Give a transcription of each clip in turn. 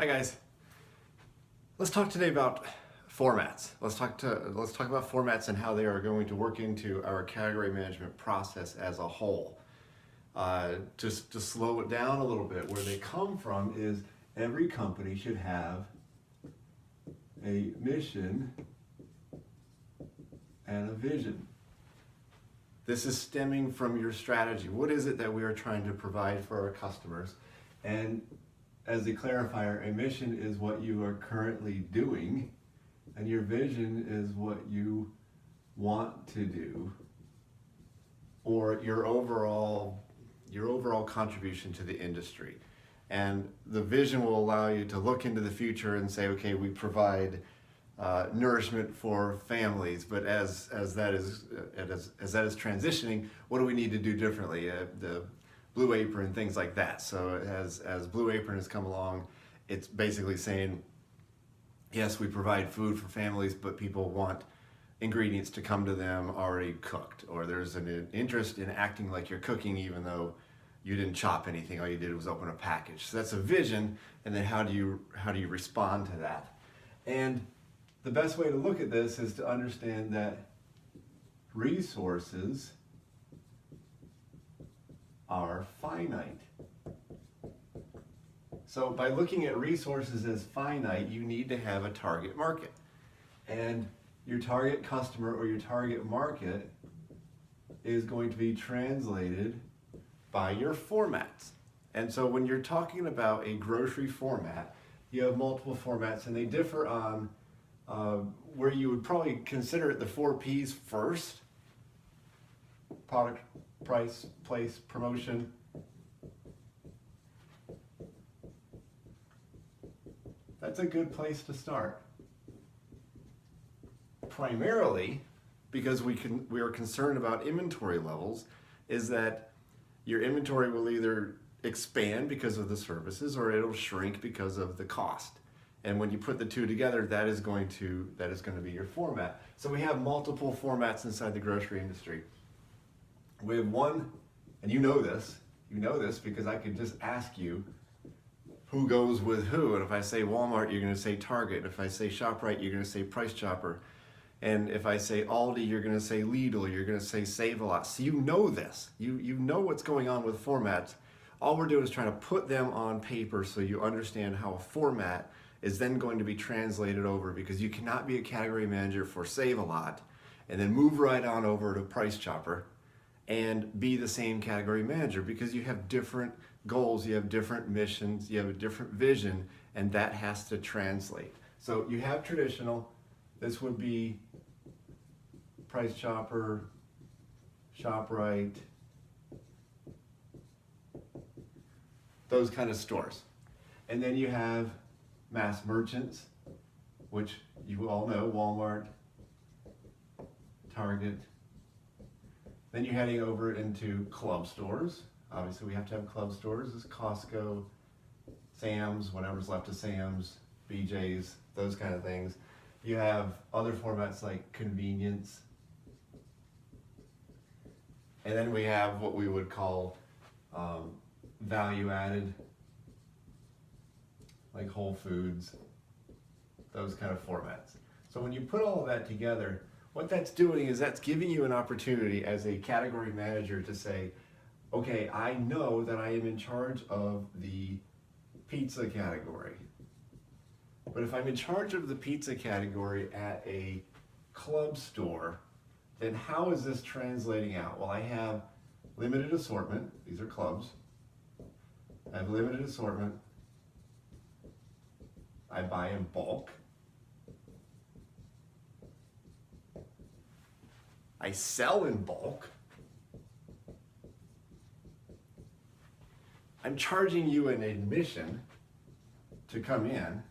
Hi guys. Let's talk today about formats. Let's talk about formats and how they are going to work into our category management process as a whole. Just to slow it down a little bit, where they come from is every company should have a mission and a vision. This is stemming from your strategy. What is it that we are trying to provide for our customers? And as a clarifier, a mission is what you are currently doing, and your vision is what you want to do, or your overall contribution to the industry. And the vision will allow you to look into the future and say, okay, we provide nourishment for families, but as that is transitioning, what do we need to do differently? The Blue Apron, things like that. So as Blue Apron has come along, it's basically saying, yes, we provide food for families, but people want ingredients to come to them already cooked, or there's an interest in acting like you're cooking even though you didn't chop anything, all you did was open a package. So that's a vision, and then how do you respond to that? And the best way to look at this is to understand that resources are finite. So by looking at resources as finite, you need to have a target market. And your target customer or your target market is going to be translated by your formats. And so when you're talking about a grocery format, you have multiple formats, and they differ on where you would probably consider it the 4 Ps first: product, price, place, promotion. That's a good place to start. Primarily because we are concerned about inventory levels, is that your inventory will either expand because of the services or it'll shrink because of the cost. And when you put the two together, that is going to be your format. So we have multiple formats inside the grocery industry. We have one, and you know this because I could just ask you who goes with who. And if I say Walmart, you're going to say Target. If I say ShopRite, you're going to say Price Chopper. And if I say Aldi, you're going to say Lidl, you're going to say Save-A-Lot. So you know this. You know what's going on with formats. All we're doing is trying to put them on paper so you understand how a format is then going to be translated over, because you cannot be a category manager for Save-A-Lot and then move right on over to Price Chopper and be the same category manager, because you have different goals, you have different missions, you have a different vision, and that has to translate. So you have traditional, this would be Price Chopper, ShopRite, those kind of stores. And then you have mass merchants, which you all know, Walmart, Target. Then you're heading over into club stores. Obviously we have to have club stores. It's Costco, Sam's, whatever's left of Sam's, BJ's, those kind of things. You have other formats like convenience. And then we have what we would call value added, like Whole Foods, those kind of formats. So when you put all of that together, what that's doing is that's giving you an opportunity as a category manager to say, okay, I know that I am in charge of the pizza category. But if I'm in charge of the pizza category at a club store, then how is this translating out? Well, I have limited assortment. These are clubs. I have limited assortment. I buy in bulk. I sell in bulk. I'm charging you an admission to come in.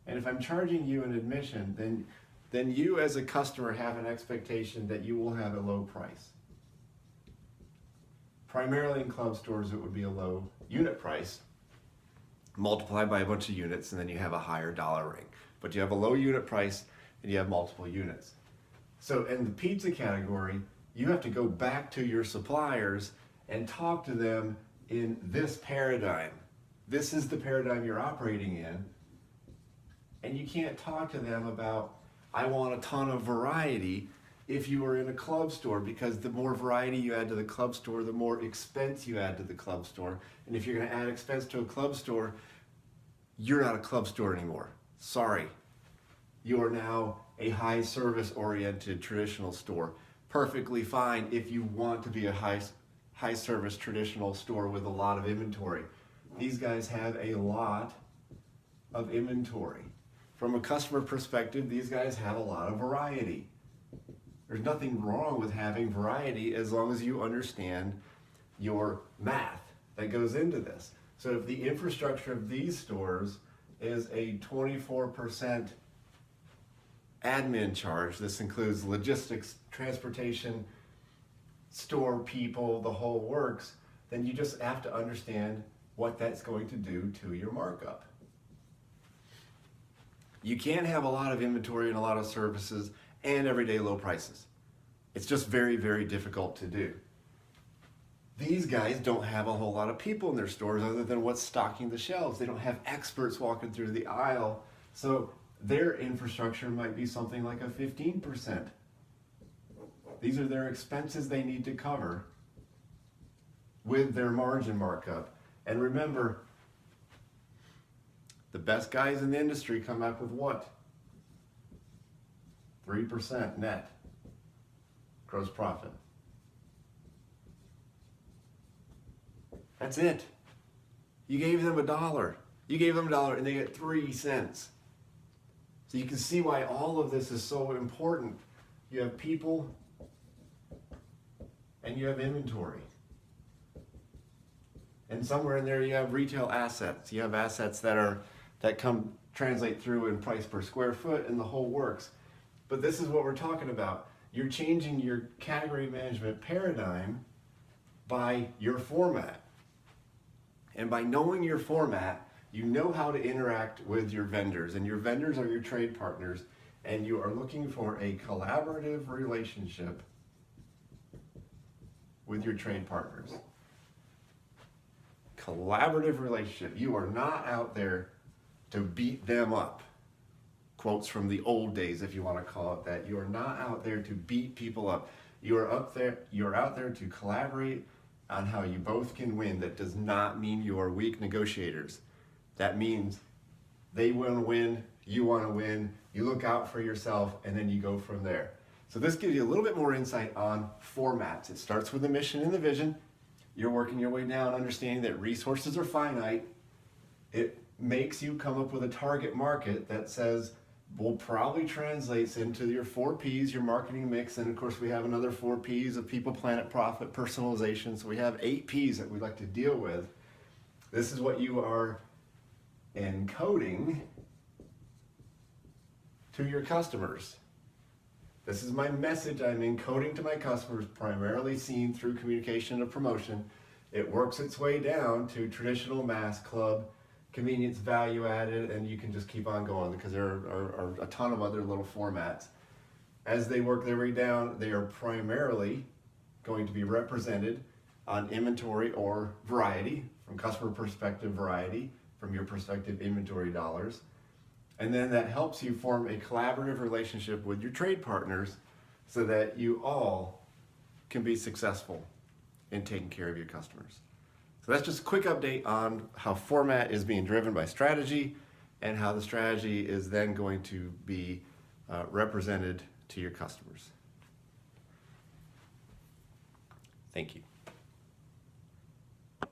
And if I'm charging you an admission, then you as a customer have an expectation that you will have a low price. Primarily in club stores, it would be a low unit price, multiplied by a bunch of units, and then you have a higher dollar ring. But you have a low unit price and you have multiple units. So in the pizza category, you have to go back to your suppliers and talk to them in this paradigm. this is the paradigm you're operating in, and you can't talk to them about, I want a ton of variety if you are in a club store, because the more variety you add to the club store, the more expense you add to the club store. And if you're going to add expense to a club store, you're not a club store anymore. Sorry. You are now a high service oriented traditional store. Perfectly fine if you want to be a high service traditional store with a lot of inventory. These guys have a lot of inventory. From a customer perspective, these guys have a lot of variety. There's nothing wrong with having variety as long as you understand your math that goes into this. So if the infrastructure of these stores is a 24% admin charge, this includes logistics, transportation, store people, the whole works, then you just have to understand what that's going to do to your markup. You can't have a lot of inventory and a lot of services and everyday low prices. It's just very, very difficult to do. These guys don't have a whole lot of people in their stores other than what's stocking the shelves. They don't have experts walking through the aisle. So their infrastructure might be something like a 15%. These are their expenses they need to cover with their margin markup. And remember, the best guys in the industry come up with what? 3% net gross profit. That's it. You gave them $1. You gave them $1 and they get 3 cents. So you can see why all of this is so important. You have people and you have inventory. And somewhere in there you have retail assets. You have assets that come translate through in price per square foot and the whole works. But this is what we're talking about. You're changing your category management paradigm by your format. And by knowing your format, you know how to interact with your vendors, and your vendors are your trade partners, and you are looking for a collaborative relationship with your trade partners. Collaborative relationship. You are not out there to beat them up. Quotes from the old days, if you want to call it that. You are not out there to beat people up. You're out there to collaborate on how you both can win. That does not mean you are weak negotiators. That means they want to win, you want to win, you look out for yourself, and then you go from there. So this gives you a little bit more insight on formats. It starts with the mission and the vision. You're working your way down, understanding that resources are finite. It makes you come up with a target market that says, will probably translates into your 4 Ps, your marketing mix, and of course we have another 4 Ps of people, planet, profit, personalization. So we have 8 Ps that we like to deal with. This is what you are encoding to your customers. This is my message I'm encoding to my customers, primarily seen through communication and promotion. It works its way down to traditional mass club, convenience, value added, and you can just keep on going because there are a ton of other little formats. As they work their way down, they are primarily going to be represented on inventory or variety, from customer perspective variety, from your perspective inventory dollars. And then that helps you form a collaborative relationship with your trade partners so that you all can be successful in taking care of your customers. So that's just a quick update on how format is being driven by strategy and how the strategy is then going to be represented to your customers. Thank you.